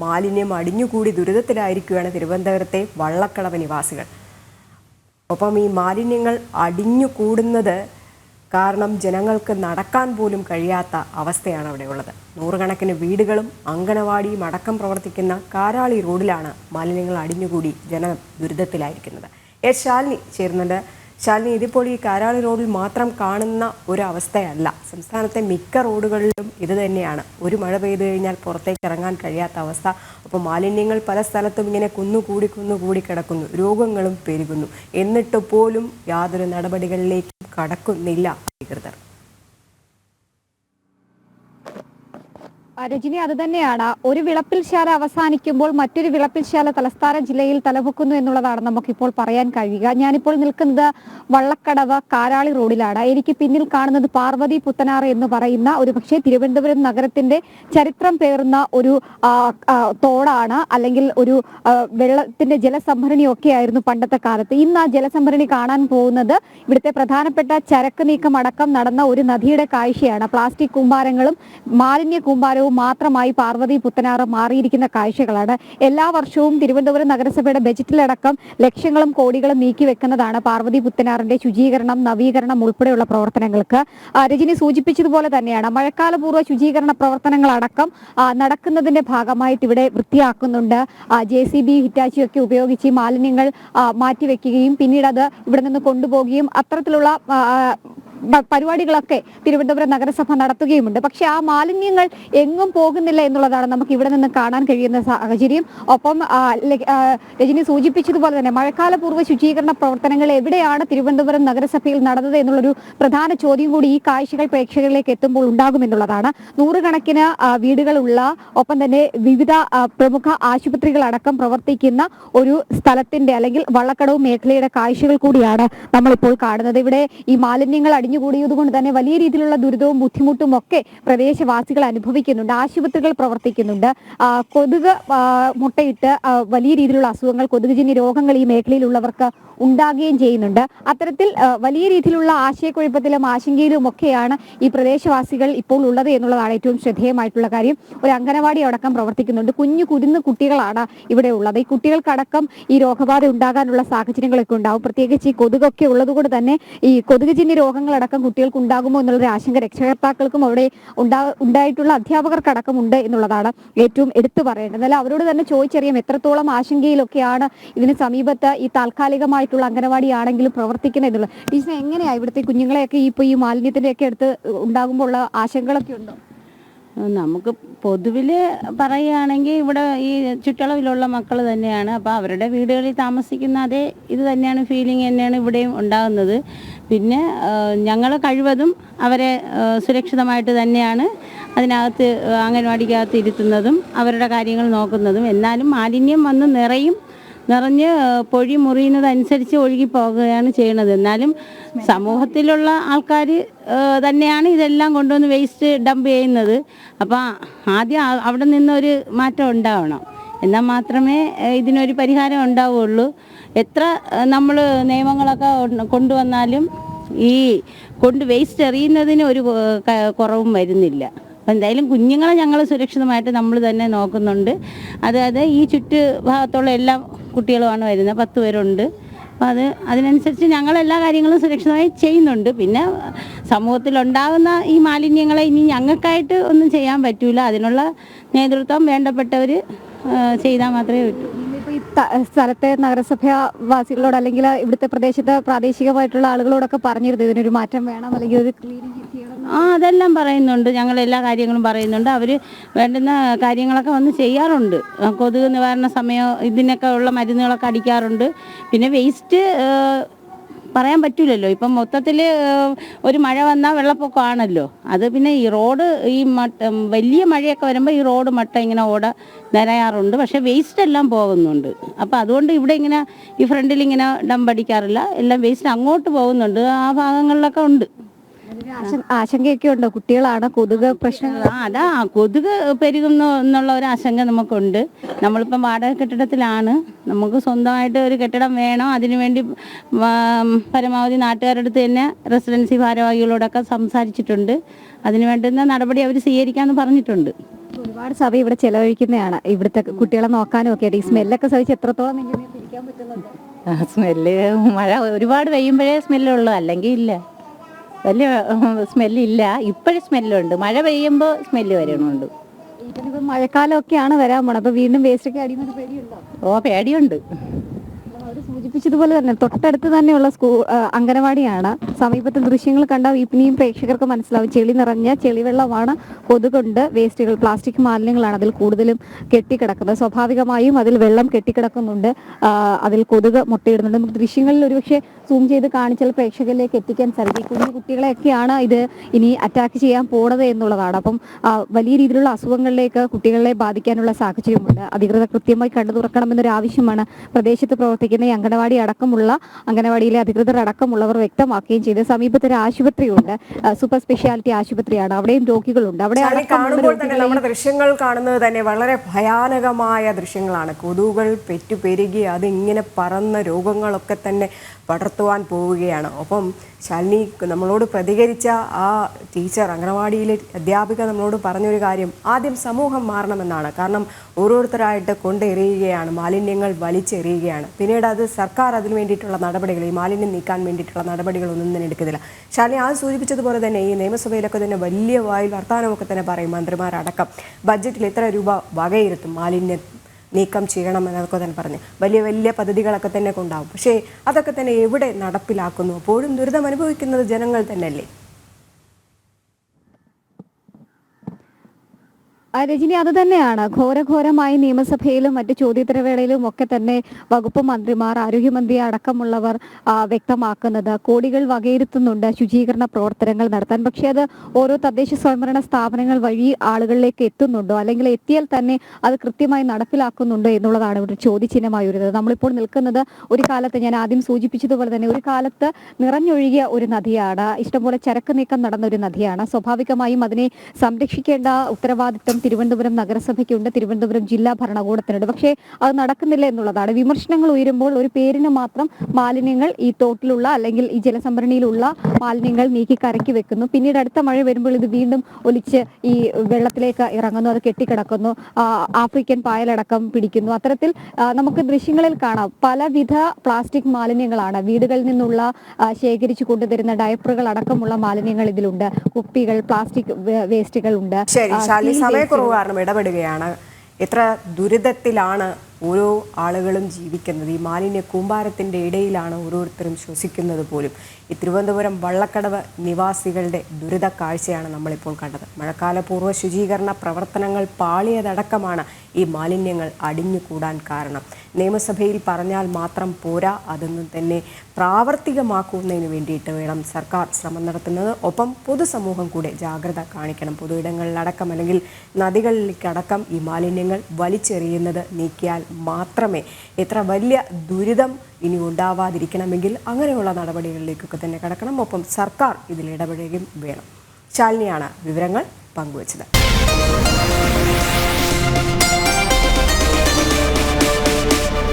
മാലിന്യം അടിഞ്ഞുകൂടി ദുരിതത്തിലായിരിക്കുകയാണ് തിരുവനന്തപുരത്തെ വള്ളക്കടവ് നിവാസികൾ. ഒപ്പം ഈ മാലിന്യങ്ങൾ അടിഞ്ഞുകൂടുന്നത് കാരണം ജനങ്ങൾക്ക് നടക്കാൻ പോലും കഴിയാത്ത അവസ്ഥയാണ് അവിടെയുള്ളത്. നൂറുകണക്കിന് വീടുകളും അങ്കണവാടിയും അടക്കം പ്രവർത്തിക്കുന്ന കാരാളി റോഡിലാണ് മാലിന്യങ്ങൾ അടിഞ്ഞുകൂടി ജനം ദുരിതത്തിലായിരിക്കുന്നത്. എസ് ശാലിനി ചേരുന്നുണ്ട്. ശാലിനി, ഇതിപ്പോൾ ഈ കാരാളി റോഡിൽ മാത്രം കാണുന്ന ഒരു അവസ്ഥയല്ല, സംസ്ഥാനത്തെ മിക്ക റോഡുകളിലും ഇത് തന്നെയാണ്. ഒരു മഴ പെയ്തു കഴിഞ്ഞാൽ പുറത്തേക്ക് ഇറങ്ങാൻ കഴിയാത്ത അവസ്ഥ. അപ്പോൾ മാലിന്യങ്ങൾ പല സ്ഥലത്തും ഇങ്ങനെ കുന്നുകൂടി കിടക്കുന്നു, രോഗങ്ങളും പെരുകുന്നു. എന്നിട്ട് പോലും യാതൊരു നടപടികളിലേക്കും കടക്കുന്നില്ല അധികൃതർ. രജനി, അത് തന്നെയാണ്. ഒരു വിളപ്പിൽശാല അവസാനിക്കുമ്പോൾ മറ്റൊരു വിളപ്പിൽശാല തലസ്ഥാന ജില്ലയിൽ തലപൊക്കുന്നു എന്നുള്ളതാണ് നമുക്കിപ്പോൾ പറയാൻ കഴിയുക. ഞാനിപ്പോൾ നിൽക്കുന്നത് വള്ളക്കടവ് കാരാളി റോഡിലാണ്. എനിക്ക് പിന്നിൽ കാണുന്നത് പാർവതി പുത്തനാറ് എന്ന് പറയുന്ന ഒരു പക്ഷേ തിരുവനന്തപുരം നഗരത്തിന്റെ ചരിത്രം പേറുന്ന ഒരു തോടാണ്, അല്ലെങ്കിൽ ഒരു വെള്ളത്തിന്റെ ജലസംഭരണിയൊക്കെ ആയിരുന്നു പണ്ടത്തെ കാലത്ത്. ഇന്ന് ആ ജലസംഭരണി കാണാൻ പോകുന്നത് ഇവിടുത്തെ പ്രധാനപ്പെട്ട ചരക്ക് നീക്കം അടക്കം നടന്ന ഒരു നദിയുടെ കാഴ്ചയാണ്. പ്ലാസ്റ്റിക് കൂമ്പാരങ്ങളും മാലിന്യ കൂമ്പാരവും മാത്രമായി പാർവതി പുത്തനാറ് മാറിയിരിക്കുന്ന കാഴ്ചകളാണ്. എല്ലാ വർഷവും തിരുവനന്തപുരം നഗരസഭയുടെ ബജറ്റിലടക്കം ലക്ഷങ്ങളും കോടികളും നീക്കി വെക്കുന്നതാണ് പാർവതി പുത്തനാറിന്റെ ശുചീകരണം, നവീകരണം ഉൾപ്പെടെയുള്ള പ്രവർത്തനങ്ങൾക്ക്. രജനി സൂചിപ്പിച്ചതുപോലെ തന്നെയാണ് മഴക്കാലപൂർവ്വ ശുചീകരണ പ്രവർത്തനങ്ങളടക്കം നടക്കുന്നതിന്റെ ഭാഗമായിട്ട് ഇവിടെ വൃത്തിയാക്കുന്നുണ്ട്. JCB, ഹിറ്റാച്ചി ഒക്കെ ഉപയോഗിച്ച് മാലിന്യങ്ങൾ മാറ്റിവെക്കുകയും പിന്നീട് അത് ഇവിടെ നിന്ന് കൊണ്ടുപോവുകയും അത്തരത്തിലുള്ള പരിപാടികളൊക്കെ തിരുവനന്തപുരം നഗരസഭ നടത്തുകയുമുണ്ട്. പക്ഷെ ആ മാലിന്യങ്ങൾ എങ്ങും പോകുന്നില്ല എന്നുള്ളതാണ് നമുക്ക് ഇവിടെ നിന്ന് കാണാൻ കഴിയുന്ന സാഹചര്യം. ഒപ്പം രജനി സൂചിപ്പിച്ചതുപോലെ തന്നെ മഴക്കാലപൂർവ്വ ശുചീകരണ പ്രവർത്തനങ്ങൾ എവിടെയാണ് തിരുവനന്തപുരം നഗരസഭയിൽ നടന്നത് എന്നുള്ളൊരു പ്രധാന ചോദ്യം കൂടി ഈ കാഴ്ചകൾ പ്രേക്ഷകരിലേക്ക് എത്തുമ്പോൾ ഉണ്ടാകുമെന്നുള്ളതാണ്. നൂറുകണക്കിന് വീടുകളുള്ള, ഒപ്പം തന്നെ വിവിധ പ്രമുഖ ആശുപത്രികളടക്കം പ്രവർത്തിക്കുന്ന ഒരു സ്ഥലത്തിന്റെ അല്ലെങ്കിൽ വള്ളക്കടവ് മേഖലയുടെ കാഴ്ചകൾ കൂടിയാണ് നമ്മളിപ്പോൾ കാണുന്നത്. ഇവിടെ ഈ മാലിന്യങ്ങൾ കൂടിയതുകൊണ്ട് തന്നെ വലിയ രീതിയിലുള്ള ദുരിതവും ബുദ്ധിമുട്ടും ഒക്കെ പ്രദേശവാസികൾ അനുഭവിക്കുന്നുണ്ട്. ആശുപത്രികൾ പ്രവർത്തിക്കുന്നുണ്ട്. കൊതുക് മുട്ടയിട്ട് വലിയ രീതിയിലുള്ള അസുഖങ്ങൾ, കൊതുകുജന്യ രോഗങ്ങൾ ഈ മേഖലയിലുള്ളവർക്ക് ഉണ്ടാകുകയും ചെയ്യുന്നുണ്ട്. അത്തരത്തിൽ വലിയ രീതിയിലുള്ള ആശയക്കുഴപ്പത്തിലും ആശങ്കയിലും ഒക്കെയാണ് ഈ പ്രദേശവാസികൾ ഇപ്പോൾ ഉള്ളത് എന്നുള്ളതാണ് ഏറ്റവും ശ്രദ്ധേയമായിട്ടുള്ള കാര്യം. ഒരു അംഗനവാടി അടക്കം പ്രവർത്തിക്കുന്നുണ്ട്. കുരുന്ന് കുട്ടികളാണ് ഇവിടെ ഉള്ളത്. ഈ കുട്ടികൾക്കടക്കം ഈ രോഗബാധ ഉണ്ടാകാനുള്ള സാഹചര്യങ്ങളൊക്കെ ഉണ്ടാവും. പ്രത്യേകിച്ച് ഈ കൊതുകൊക്കെ ഉള്ളതുകൊണ്ട് തന്നെ ഈ കൊതുകുജന്യ രോഗങ്ങളടക്കം കുട്ടികൾക്ക് ഉണ്ടാകുമോ എന്നുള്ളൊരു ആശങ്ക രക്ഷകർത്താക്കൾക്കും അവിടെ ഉണ്ടായിട്ടുള്ള അധ്യാപകർക്കടക്കം ഉണ്ട് എന്നുള്ളതാണ് ഏറ്റവും എടുത്തു പറയേണ്ടത്. എന്നാൽ അവരോട് തന്നെ ചോദിച്ചറിയാം എത്രത്തോളം ആശങ്കയിലൊക്കെയാണ് ഇതിന് സമീപത്ത് ഈ താൽക്കാലികമായിട്ടുള്ള അംഗനവാടിയാണെങ്കിലും പ്രവർത്തിക്കുന്നത് എന്നുള്ളത്. ടീച്ചർ, എങ്ങനെയാണ് ഇവിടുത്തെ കുഞ്ഞുങ്ങളെയൊക്കെ ഈ മാലിന്യത്തിന്റെ ഒക്കെ അടുത്ത് ഉണ്ടാകുമ്പോൾ ഉള്ള ആശങ്കകളൊക്കെ ഉണ്ടോ? നമുക്ക് പൊതുവിൽ പറയുകയാണെങ്കിൽ ഇവിടെ ഈ ചുറ്റളവിലുള്ള മക്കൾ തന്നെയാണ്. അപ്പോൾ അവരുടെ വീടുകളിൽ താമസിക്കുന്ന അതേ ഇത് തന്നെയാണ്, ഫീലിംഗ് തന്നെയാണ് ഇവിടെയും ഉണ്ടാകുന്നത്. പിന്നെ ഞങ്ങൾ കഴിവതും അവരെ സുരക്ഷിതമായിട്ട് തന്നെയാണ് അതിനകത്ത് അംഗൻവാടിക്കകത്ത് ഇരുത്തുന്നതും അവരുടെ കാര്യങ്ങൾ നോക്കുന്നതും. എന്നാലും മാലിന്യം വന്ന് നിറഞ്ഞ് പൊഴി മുറിയുന്നതനുസരിച്ച് ഒഴുകി പോകുകയാണ് ചെയ്യണത്. എന്നാലും സമൂഹത്തിലുള്ള ആൾക്കാർ തന്നെയാണ് ഇതെല്ലാം കൊണ്ടുവന്ന് വേസ്റ്റ് ഡംപ് ചെയ്യുന്നത്. അപ്പോൾ ആദ്യം അവിടെ നിന്നൊരു മാറ്റം ഉണ്ടാവണം, എന്നാൽ മാത്രമേ ഇതിനൊരു പരിഹാരം ഉണ്ടാവുകയുള്ളൂ. എത്ര നമ്മൾ നിയമങ്ങളൊക്കെ കൊണ്ടുവന്നാലും ഈ വേസ്റ്റ് എറിയുന്നതിന് ഒരു കുറവും വരുന്നില്ല. അപ്പോൾ എന്തായാലും കുഞ്ഞുങ്ങളെ ഞങ്ങൾ സുരക്ഷിതമായിട്ട് നമ്മൾ തന്നെ നോക്കുന്നുണ്ട്. അതായത് ഈ ചുറ്റുഭാഗത്തുള്ള എല്ലാ കുട്ടികളുമാണ് വരുന്നത്, 10 പേരുണ്ട്. അപ്പോൾ അതിനനുസരിച്ച് ഞങ്ങളെല്ലാ കാര്യങ്ങളും സുരക്ഷിതമായി ചെയ്യുന്നുണ്ട്. പിന്നെ സമൂഹത്തിലുണ്ടാകുന്ന ഈ മാലിന്യങ്ങളെ ഇനി ഞങ്ങൾക്കായിട്ട് ഒന്നും ചെയ്യാൻ പറ്റൂല. അതിനുള്ള നേതൃത്വം വേണ്ടപ്പെട്ടവർ ചെയ്താൽ മാത്രമേ പറ്റൂ. ഈ സ്ഥലത്തെ നഗരസഭാവാസികളോട് അല്ലെങ്കിൽ ഇവിടുത്തെ പ്രദേശത്ത് പ്രാദേശികമായിട്ടുള്ള ആളുകളോടൊക്കെ പറഞ്ഞിരുന്നു ഇതിനൊരു മാറ്റം വേണം, അല്ലെങ്കിൽ ഒരു ക്ലീനിങ് ചെയ്യണം? അതെല്ലാം പറയുന്നുണ്ട്. ഞങ്ങൾ എല്ലാ കാര്യങ്ങളും പറയുന്നുണ്ട്. അവർ വേണ്ടുന്ന കാര്യങ്ങളൊക്കെ വന്ന് ചെയ്യാറുണ്ട്. കൊതുക് നിവാരണ സമയം ഇതിനൊക്കെ ഉള്ള മരുന്നുകളൊക്കെ അടിക്കാറുണ്ട്. പിന്നെ വേസ്റ്റ് പറയാൻ പറ്റില്ലല്ലോ, ഇപ്പം മൊത്തത്തിൽ ഒരു മഴ വന്നാൽ വെള്ളപ്പൊക്കമാണല്ലോ. അത് പിന്നെ ഈ റോഡ് വലിയ മഴയൊക്കെ വരുമ്പോൾ ഈ റോഡ് മട്ട ഇങ്ങനെ നിറയാറുണ്ട്. പക്ഷേ വേസ്റ്റ് എല്ലാം പോകുന്നുണ്ട്. അപ്പോൾ അതുകൊണ്ട് ഇവിടെ ഇങ്ങനെ ഈ ഫ്രണ്ടിൽ ഇങ്ങനെ ഡംപടിക്കാറില്ല, എല്ലാം വേസ്റ്റ് അങ്ങോട്ട് പോകുന്നുണ്ട്. ആ ഭാഗങ്ങളിലൊക്കെ ഉണ്ട്. ആശങ്കയൊക്കെ ഉണ്ടോ? കുട്ടികളാണ്, കൊതുക് പ്രശ്നങ്ങൾ. അതാ കൊതുക് പെരുകുന്നു എന്നുള്ള ഒരു ആശങ്ക നമുക്കുണ്ട്. നമ്മളിപ്പം വാടക കെട്ടിടത്തിലാണ്. നമുക്ക് സ്വന്തമായിട്ട് ഒരു കെട്ടിടം വേണം. അതിനുവേണ്ടി പരമാവധി നാട്ടുകാരുടെ അടുത്ത് തന്നെ റെസിഡൻസി ഭാരവാഹികളോടൊക്കെ സംസാരിച്ചിട്ടുണ്ട്. അതിന് വേണ്ടുന്ന നടപടി അവർ സ്വീകരിക്കാമെന്ന് പറഞ്ഞിട്ടുണ്ട്. ഒരുപാട് സമയം ഇവിടെ ചെലവഴിക്കുന്നതാണ് ഇവിടുത്തെ കുട്ടികളെ നോക്കാനും ഒക്കെ. ഈ സ്മെല്ലൊക്കെ സഹിച്ച് എത്രത്തോളം എഞ്ചിനീയർ ഇരിക്കാൻ പറ്റുന്നുണ്ട്? സ്മെല്ല് മഴ ഒരുപാട് പെയ്യുമ്പോഴേ സ്മെല്ലുള്ളൂ, അല്ലെങ്കിൽ ഇല്ല. വലിയ സ്മെല്ലില്ല. ഇപ്പോഴും സ്മെല്ലുണ്ട്. മഴ പെയ്യുമ്പോൾ സ്മെല്ല് വരണുണ്ട്. ഇപ്പം മഴക്കാലമൊക്കെയാണ് വരാൻ പോണത്. അപ്പോൾ വീണ്ടും വേസ്റ്റൊക്കെ അടിയുന്നത് പേടിയുണ്ടോ? ഓ, പേടിയുണ്ട്. അവർ സൂചിപ്പിച്ചതുപോലെ തന്നെ തൊട്ടടുത്ത് തന്നെയുള്ള അംഗനവാടിയാണ്. സമീപത്തെ ദൃശ്യങ്ങൾ കണ്ടാൽ ഇനിയും പ്രേക്ഷകർക്ക് മനസ്സിലാവും. ചെളി നിറഞ്ഞ ചെളിവെള്ളമാണ്, കൊതുകുണ്ട്, വേസ്റ്റുകൾ, പ്ലാസ്റ്റിക് മാലിന്യങ്ങളാണ് അതിൽ കൂടുതലും കെട്ടിക്കിടക്കുന്നത്. സ്വാഭാവികമായും അതിൽ വെള്ളം കെട്ടിക്കിടക്കുന്നുണ്ട്, അതിൽ കൊതുക് മുട്ടയിടുന്നുണ്ട്. നമുക്ക് ദൃശ്യങ്ങളിൽ ഒരുപക്ഷെ സൂം ചെയ്ത് കാണിച്ചാൽ പ്രേക്ഷകരിലേക്ക് എത്തിക്കാൻ സാധിക്കും. കുഞ്ഞു കുട്ടികളെയൊക്കെയാണ് ഇത് ഇനി അറ്റാക്ക് ചെയ്യാൻ പോണത് എന്നുള്ളതാണ്. അപ്പം വലിയ രീതിയിലുള്ള അസുഖങ്ങളിലേക്ക് കുട്ടികളെ ബാധിക്കാനുള്ള സാഹചര്യമുണ്ട്. അധികൃതർ കൃത്യമായി കണ്ടു തുറക്കണമെന്നൊരു ആവശ്യമാണ് പ്രദേശത്ത് പ്രവർത്തിക്കുന്ന ഈ അംഗനവാടിയിലെ അധികൃതർ അടക്കമുള്ളവർ വ്യക്തമാക്കുകയും ചെയ്ത്. സമീപത്തൊരു ആശുപത്രിയുണ്ട്, സൂപ്പർ സ്പെഷ്യാലിറ്റി ആശുപത്രിയാണ്. അവിടെയും രോഗികളുണ്ട്. അവിടെ കാണുമ്പോൾ തന്നെ നമ്മുടെ ദൃശ്യങ്ങൾ കാണുന്നത് തന്നെ വളരെ ഭയാനകമായ ദൃശ്യങ്ങളാണ്. കൊതുകുകൾ പെറ്റുപെരുകി അതിങ്ങനെ പറന്ന രോഗങ്ങളൊക്കെ തന്നെ പടർത്തുവാൻ പോവുകയാണ്. ഒപ്പം ശാലിനി നമ്മളോട് പ്രതികരിച്ച ആ ടീച്ചർ, അംഗനവാടിയിലെ അധ്യാപിക നമ്മളോട് പറഞ്ഞൊരു കാര്യം, ആദ്യം സമൂഹം മാറണമെന്നാണ്. കാരണം ഓരോരുത്തരായിട്ട് കൊണ്ടെറിയുകയാണ്, മാലിന്യങ്ങൾ വലിച്ചെറിയുകയാണ്. പിന്നീട് അത് സർക്കാർ അതിന് വേണ്ടിയിട്ടുള്ള നടപടികൾ, ഈ മാലിന്യം നീക്കാൻ വേണ്ടിയിട്ടുള്ള നടപടികളൊന്നും തന്നെ എടുക്കുന്നില്ല. ശാലിനി ആ സൂചിപ്പിച്ചതുപോലെ തന്നെ ഈ നിയമസഭയിലൊക്കെ തന്നെ വലിയ വായിൽ വർത്തമാനമൊക്കെ തന്നെ പറയും. മന്ത്രിമാരടക്കം ബഡ്ജറ്റിൽ ഇത്ര രൂപ വകയിരുത്തും മാലിന്യം നീക്കം ചെയ്യണം എന്നതൊക്കെ തന്നെ പറഞ്ഞ് വലിയ വലിയ പദ്ധതികളൊക്കെ തന്നെ കൊണ്ടാവും. പക്ഷേ അതൊക്കെ തന്നെ എവിടെ നടപ്പിലാക്കുന്നു? അപ്പോഴും ദുരിതം അനുഭവിക്കുന്നത് ജനങ്ങൾ തന്നെയല്ലേ? രജനി, അത് തന്നെയാണ് ഘോരഘോരമായി നിയമസഭയിലും മറ്റ് ചോദ്യോത്തരവേളയിലും ഒക്കെ തന്നെ വകുപ്പ് മന്ത്രിമാർ, ആരോഗ്യമന്ത്രി അടക്കമുള്ളവർ വ്യക്തമാക്കുന്നത്. കോടികൾ വകയിരുത്തുന്നുണ്ട് ശുചീകരണ പ്രവർത്തനങ്ങൾ നടത്താൻ. പക്ഷേ അത് ഓരോ തദ്ദേശ സ്വയംഭരണ സ്ഥാപനങ്ങൾ വഴി ആളുകളിലേക്ക് എത്തുന്നുണ്ടോ, അല്ലെങ്കിൽ എത്തിയാൽ തന്നെ അത് കൃത്യമായി നടപ്പിലാക്കുന്നുണ്ടോ എന്നുള്ളതാണ് ഇവിടെ ചോദ്യചിഹ്നമായി വരുന്നത്. നമ്മളിപ്പോൾ നിൽക്കുന്നത് ഒരു കാലത്ത്, ഞാൻ ആദ്യം സൂചിപ്പിച്ചതുപോലെ തന്നെ, ഒരു കാലത്ത് നിറഞ്ഞൊഴുകിയ ഒരു നദിയാണ്, ഇഷ്ടംപോലെ ചരക്ക് നീക്കം നടന്ന ഒരു നദിയാണ്. സ്വാഭാവികമായും അതിനെ സംരക്ഷിക്കേണ്ട ഉത്തരവാദിത്വം തിരുവനന്തപുരം നഗരസഭയ്ക്കുണ്ട്, തിരുവനന്തപുരം ജില്ലാ ഭരണകൂടത്തിനുണ്ട്. പക്ഷേ അത് നടക്കുന്നില്ല എന്നുള്ളതാണ്. വിമർശനങ്ങൾ ഉയരുമ്പോൾ ഒരു പേരിന് മാത്രം മാലിന്യങ്ങൾ, ഈ തോട്ടിലുള്ള അല്ലെങ്കിൽ ഈ ജലസംഭരണിയിലുള്ള മാലിന്യങ്ങൾ നീക്കി കരക്കി വെക്കുന്നു. പിന്നീട് അടുത്ത മഴ വരുമ്പോൾ ഇത് വീണ്ടും ഒലിച്ച് ഈ വെള്ളത്തിലേക്ക് ഇറങ്ങുന്നു, അത് കെട്ടിക്കിടക്കുന്നു, ആഫ്രിക്കൻ പായലടക്കം പിടിക്കുന്നു. അത്തരത്തിൽ നമുക്ക് ദൃശ്യങ്ങളിൽ കാണാം പലവിധ പ്ലാസ്റ്റിക് മാലിന്യങ്ങളാണ്. വീടുകളിൽ നിന്നുള്ള ശേഖരിച്ചു കൊണ്ടുവരുന്ന ഡയപ്പറുകൾ അടക്കമുള്ള മാലിന്യങ്ങൾ ഇതിലുണ്ട്, കുപ്പികൾ, പ്ലാസ്റ്റിക് വേസ്റ്റുകൾ ഉണ്ട്. കുറവ് കാരണം ഇടപെടുകയാണ്. എത്ര ദുരിതത്തിലാണ് ഓരോ ആളുകളും ജീവിക്കുന്നത്. ഈ മാലിന്യ കൂമ്പാരത്തിൻ്റെ ഇടയിലാണ് ഓരോരുത്തരും ശ്വസിക്കുന്നത് പോലും. ഈ തിരുവനന്തപുരം വള്ളക്കടവ് നിവാസികളുടെ ദുരിത കാഴ്ചയാണ് നമ്മളിപ്പോൾ കണ്ടത്. മഴക്കാലപൂർവ്വ ശുചീകരണ പ്രവർത്തനങ്ങൾ പാളിയതടക്കമാണ് ഈ മാലിന്യങ്ങൾ അടിഞ്ഞുകൂടാൻ കാരണം. നിയമസഭയിൽ പറഞ്ഞാൽ മാത്രം പോരാ, അതൊന്നും തന്നെ പ്രാവർത്തികമാക്കുന്നതിന് വേണ്ടിയിട്ട് വേണം സർക്കാർ ശ്രമം നടത്തുന്നത്. ഒപ്പം പൊതുസമൂഹം കൂടെ ജാഗ്രത കാണിക്കണം. പൊതു ഇടങ്ങളിലടക്കം അല്ലെങ്കിൽ നദികളിലേക്കടക്കം ഈ മാലിന്യങ്ങൾ വലിച്ചെറിയുന്നത് നീക്കിയാൽ മാത്രമേ എത്ര വലിയ ദുരിതം ഇനി ഉണ്ടാവാതിരിക്കണമെങ്കിൽ അങ്ങനെയുള്ള നടപടികളിലേക്കൊക്കെ തന്നെ കടക്കണം. ഒപ്പം സർക്കാർ ഇതിൽ ഇടപെടുകയും വേണം. ശാലിനിയാണ് വിവരങ്ങൾ പങ്കുവച്ചത്.